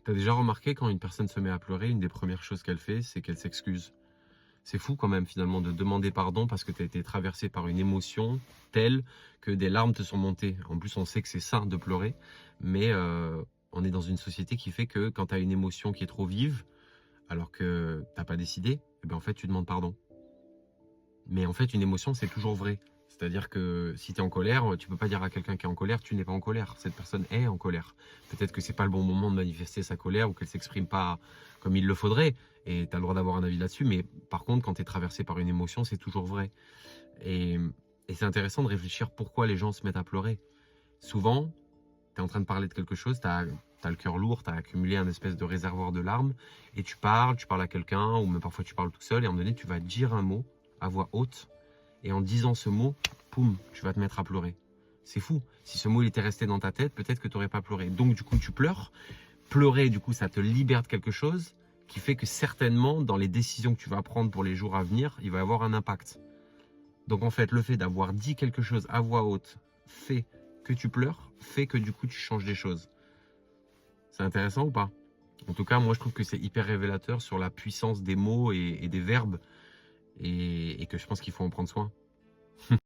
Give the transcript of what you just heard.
T'as déjà remarqué quand une personne se met à pleurer, une des premières choses qu'elle fait, c'est qu'elle s'excuse. C'est fou quand même finalement de demander pardon parce que tu as été traversé par une émotion telle que des larmes te sont montées. En plus, on sait que c'est sain de pleurer, mais on est dans une société qui fait que quand tu as une émotion qui est trop vive, alors que t'as pas décidé, eh ben en fait tu demandes pardon. Mais en fait, une émotion, c'est toujours vrai. C'est-à-dire que si tu es en colère, tu peux pas dire à quelqu'un qui est en colère, tu n'es pas en colère. Cette personne est en colère. Peut-être que c'est pas le bon moment de manifester sa colère ou qu'elle s'exprime pas comme il le faudrait. Et tu as le droit d'avoir un avis là-dessus. Mais par contre, quand tu es traversé par une émotion, c'est toujours vrai. Et, et c'est intéressant de réfléchir pourquoi les gens se mettent à pleurer. Souvent, tu es en train de parler de quelque chose, tu as le cœur lourd, tu as accumulé un espèce de réservoir de larmes, et tu parles à quelqu'un, ou même parfois tu parles tout seul, et à un moment donné, tu vas dire un mot à voix haute, et en disant ce mot, poum, tu vas te mettre à pleurer. C'est fou. Si ce mot il était resté dans ta tête, peut-être que tu n'aurais pas pleuré. Donc du coup, tu pleures. Pleurer, du coup, ça te libère de quelque chose qui fait que certainement, dans les décisions que tu vas prendre pour les jours à venir, il va y avoir un impact. Donc en fait, le fait d'avoir dit quelque chose à voix haute fait que tu pleures, fait que du coup, tu changes des choses. C'est intéressant ou pas? En tout cas, moi, je trouve que c'est hyper révélateur sur la puissance des mots et des verbes et que je pense qu'il faut en prendre soin.